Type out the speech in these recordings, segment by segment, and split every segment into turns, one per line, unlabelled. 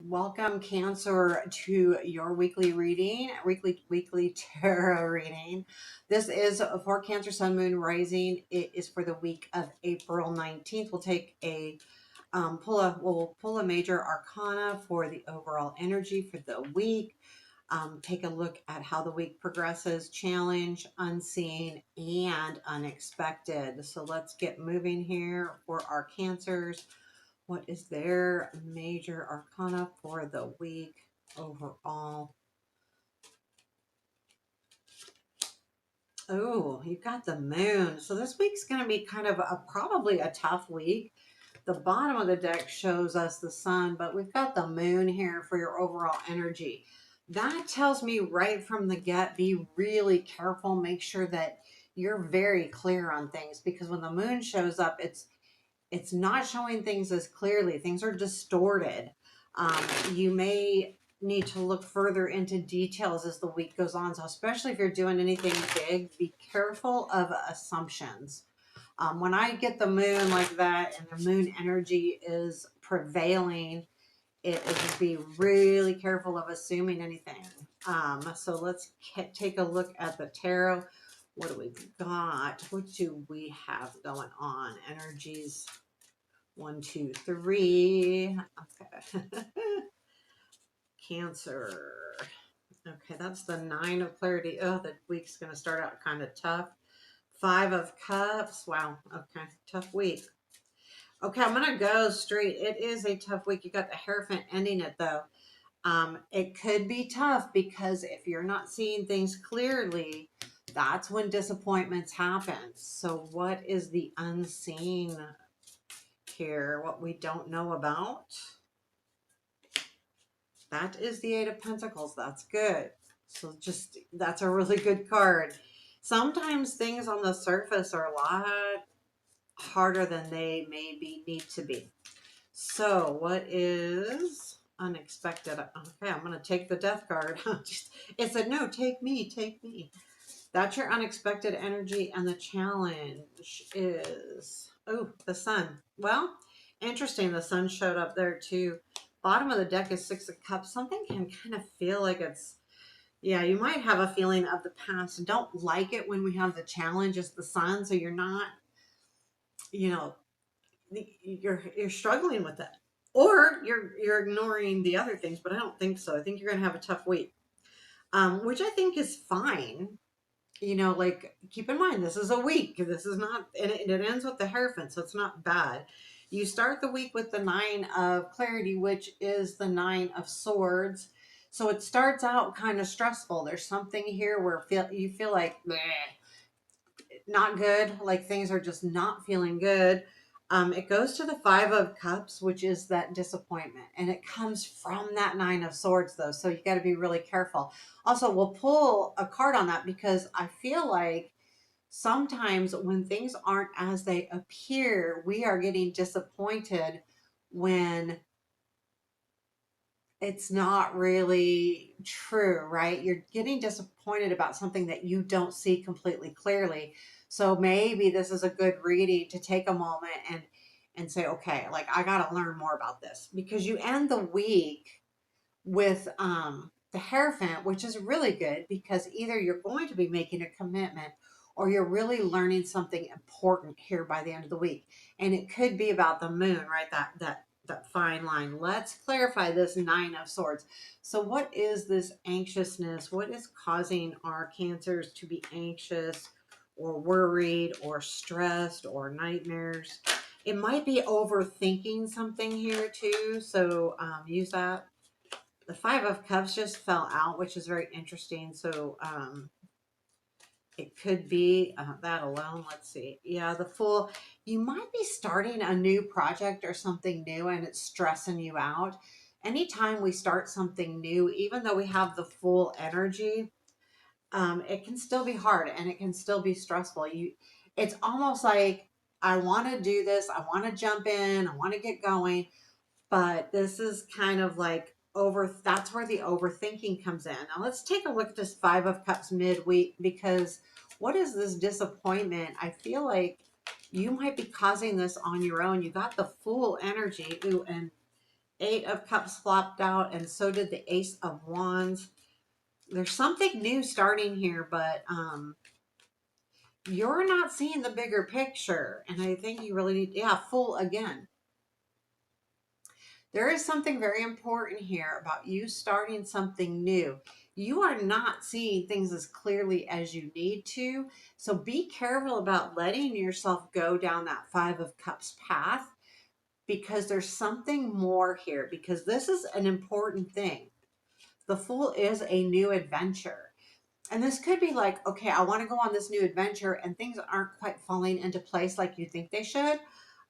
Welcome, Cancer, to your weekly reading, weekly tarot reading. This is for Cancer, Sun, Moon, Rising. It is for the week of April 19th. We'll take a we'll pull a major arcana for the overall energy for the week. Take a look at how the week progresses, challenge, unseen, and unexpected. So let's get moving here for our Cancers. What is their major arcana for the week overall? Oh, you got the moon. So this week's going to be kind of probably a tough week. The bottom of the deck shows us the sun, but we've got the moon here for your overall energy. That tells me right from the get, be really careful. Make sure that you're very clear on things, because when the moon shows up, it's not showing things as clearly. Things are distorted. You may need to look further into details as the week goes on. So especially if you're doing anything big, be careful of assumptions. When I get the moon like that and the moon energy is prevailing, it is be really careful of assuming anything. So let's take a look at the tarot. What do we got? What do we have going on? Energies. 1, 2, 3. Okay. Cancer. Okay, that's the 9 of clarity. Oh, the week's going to start out kind of tough. 5 of cups. Wow. Okay, tough week. Okay, I'm going to go straight. It is a tough week. You got the Hierophant ending it, though. It could be tough because if you're not seeing things clearly, that's when disappointments happen. So what is the unseen here? What we don't know about? That is the 8 of Pentacles. That's good. So that's a really good card. Sometimes things on the surface are a lot harder than they maybe need to be. So what is unexpected? Okay, I'm going to take the Death card. It said, no, take me, take me. That's your unexpected energy, and the challenge is, oh, the sun. Well, interesting. The sun showed up there too. Bottom of the deck is 6 of Cups. Something can kind of feel like it's, yeah, you might have a feeling of the past. Don't like it when we have the challenge as the sun. So you're not, you know, you're struggling with it, or you're ignoring the other things. But I don't think so. I think you're going to have a tough week, which I think is fine. Like, keep in mind, this is a week. This is not, and it ends with the Hierophant, so it's not bad. You start the week with the 9 of clarity, which is the 9 of swords. So it starts out kind of stressful. There's something here where you feel like, bleh, not good, like things are just not feeling good. It goes to the 5 of Cups, which is that disappointment, and it comes from that 9 of Swords, though, so you got to be really careful. Also, we'll pull a card on that because I feel like sometimes when things aren't as they appear, we are getting disappointed when it's not really true, right? You're getting disappointed about something that you don't see completely clearly. So maybe this is a good reading to take a moment and say, okay, like, I got to learn more about this, because you end the week with the Hierophant, which is really good, because either you're going to be making a commitment or you're really learning something important here by the end of the week. And it could be about the moon, right? That fine line. Let's clarify this 9 of Swords. So what is this anxiousness? What is causing our Cancers to be anxious or worried or stressed or nightmares? It might be overthinking something here too. So use that. The 5 of Cups just fell out, which is very interesting. So it could be that alone. Let's see. Yeah, the Fool. You might be starting a new project or something new, and it's stressing you out. Anytime we start something new, even though we have the Fool energy, it can still be hard and it can still be stressful. It's almost like, I want to do this. I want to jump in. I want to get going. But this is kind of like that's where the overthinking comes in. Now let's take a look at this 5 of Cups midweek, because what is this disappointment? I feel like you might be causing this on your own. You got the Fool energy. Ooh, and Eight of Cups flopped out, and so did the Ace of Wands. There's something new starting here, but you're not seeing the bigger picture. And I think you really need, yeah, Fool again. There is something very important here about you starting something new. You are not seeing things as clearly as you need to. So be careful about letting yourself go down that Five of Cups path, because there's something more here, because this is an important thing. The Fool is a new adventure. And this could be like, okay, I want to go on this new adventure and things aren't quite falling into place like you think they should.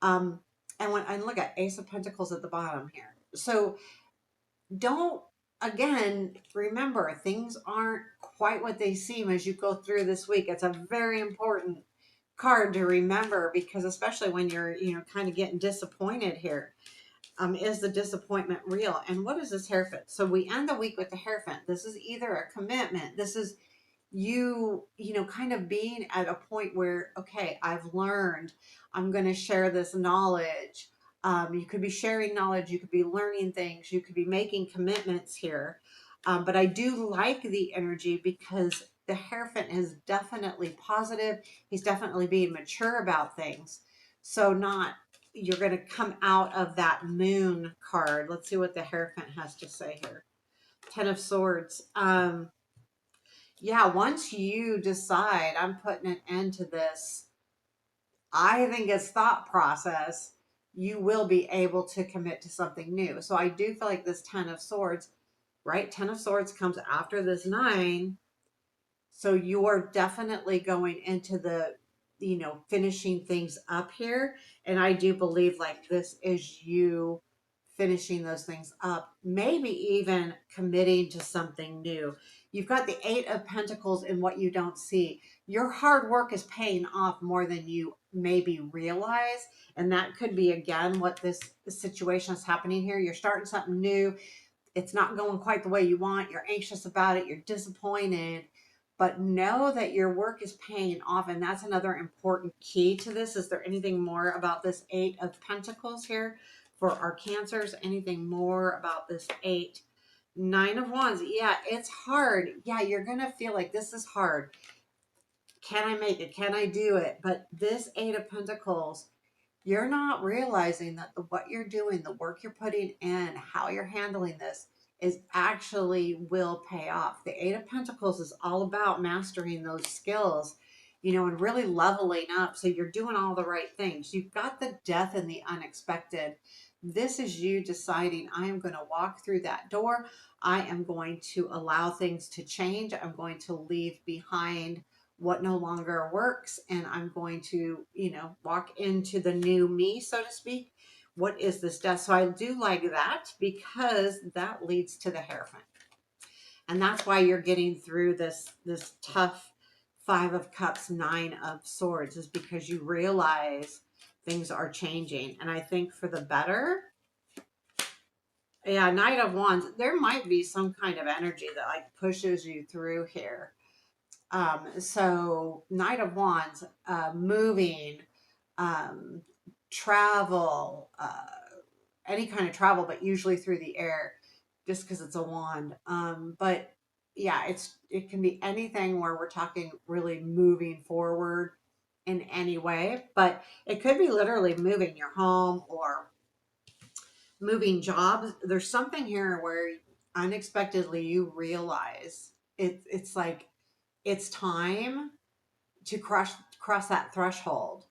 Um, and when I look at Ace of Pentacles at the bottom here. So don't, again, remember, things aren't quite what they seem as you go through this week. It's a very important card to remember, because especially when you're, kind of getting disappointed here. Is the disappointment real? And what is this Hierophant? So we end the week with the Hierophant. This is either a commitment. This is you kind of being at a point where, okay, I've learned, I'm going to share this knowledge. You could be sharing knowledge, you could be learning things, you could be making commitments here. But I do like the energy, because the Hierophant is definitely positive. He's definitely being mature about things. So not, you're going to come out of that Moon card. Let's see what the Hierophant has to say here. Ten of Swords. Yeah, once you decide I'm putting an end to this, I think it's thought process, you will be able to commit to something new. So I do feel like this Ten of Swords, right? Ten of Swords comes after this nine. So you're definitely going into the, finishing things up here. And I do believe like this is you finishing those things up, maybe even committing to something new. You've got the Eight of Pentacles in what you don't see. Your hard work is paying off more than you maybe realize. And that could be, again, what this situation is happening here. You're starting something new. It's not going quite the way you want. You're anxious about it. You're disappointed. But know that your work is paying off. And that's another important key to this. Is there anything more about this Eight of Pentacles here for our Cancers? Anything more about this eight? Nine of Wands. Yeah, it's hard. Yeah, you're going to feel like this is hard. Can I make it? Can I do it? But this Eight of Pentacles, you're not realizing that what you're doing, the work you're putting in, how you're handling this is actually will pay off. The Eight of Pentacles is all about mastering those skills, and really leveling up. So you're doing all the right things. You've got the Death and the unexpected. This is you deciding, I am going to walk through that door. I am going to allow things to change. I'm going to leave behind what no longer works, and I'm going to, walk into the new me, so to speak. What is this Death? So I do like that, because that leads to the Hierophant. And that's why you're getting through this tough Five of Cups, Nine of Swords, is because you realize things are changing. And I think for the better. Yeah, Knight of Wands, there might be some kind of energy that like pushes you through here. So Knight of Wands, moving, um, travel, any kind of travel, but usually through the air, just because it's a wand. But yeah, it can be anything where we're talking really moving forward in any way, but it could be literally moving your home or moving jobs. There's something here where unexpectedly you realize it's like it's time to cross that threshold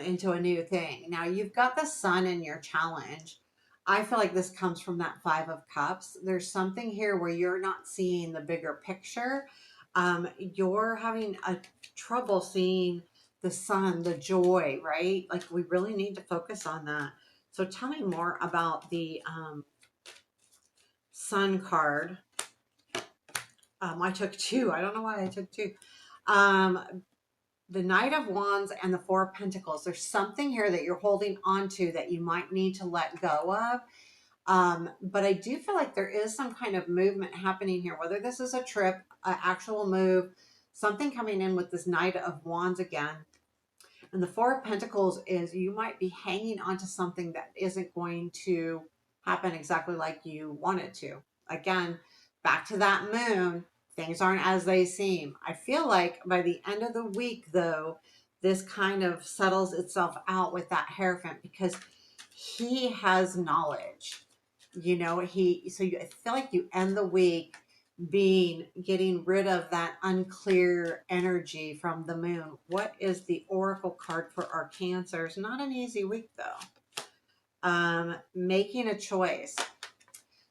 into a new thing. Now you've got the Sun in your challenge. I feel like this comes from that Five of Cups. There's something here where you're not seeing the bigger picture. You're having a trouble seeing the sun, the joy, right? Like we really need to focus on that. So tell me more about the Sun card. I took two. I don't know why I took two. The Knight of Wands and the Four of Pentacles. There's something here that you're holding on to that you might need to let go of. But I do feel like there is some kind of movement happening here, whether this is a trip, an actual move, something coming in with this Knight of Wands again. And the Four of Pentacles is you might be hanging onto something that isn't going to happen exactly like you want it to. Again, back to that moon, things aren't as they seem. I feel like by the end of the week, though, this kind of settles itself out with that Hierophant because he has knowledge. You know, I feel like you end the week getting rid of that unclear energy from the moon. What is the oracle card for our Cancers? Not an easy week though. Making a choice.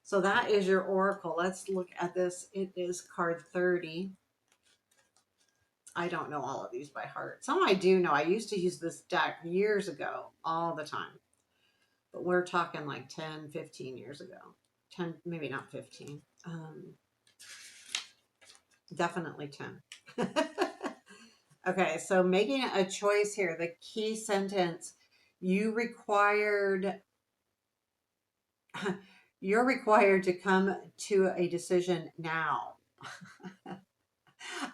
So that is your oracle. Let's look at this. It is card 30. I don't know all of these by heart. Some I do know. I used to use this deck years ago all the time. But we're talking like 10, 15 years ago. 10, maybe not 15. Definitely 10. Okay, so making a choice here. The key sentence, you required you're required to come to a decision now.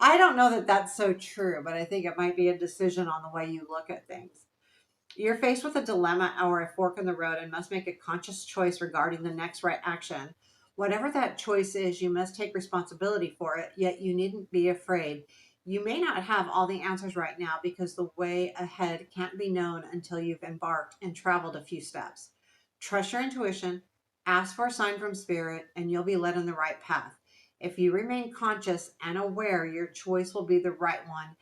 I don't know that that's so true, but I think it might be a decision on the way you look at things. You're faced with a dilemma or a fork in the road and must make a conscious choice regarding the next right action. Whatever that choice is, you must take responsibility for it, yet you needn't be afraid. You may not have all the answers right now because the way ahead can't be known until you've embarked and traveled a few steps. Trust your intuition, ask for a sign from spirit, and you'll be led in the right path. If you remain conscious and aware, your choice will be the right one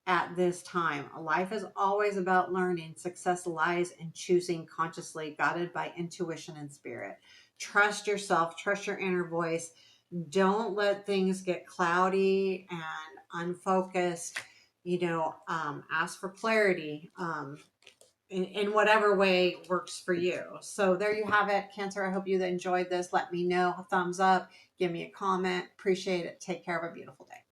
at this time. Life is always about learning. Success lies in choosing consciously, guided by intuition and spirit. Trust yourself, trust your inner voice. Don't let things get cloudy and unfocused. Ask for clarity in whatever way works for you. So there you have it, Cancer. I hope you enjoyed this. Let me know. Thumbs up, give me a comment. Appreciate it. Take care. Have a beautiful day.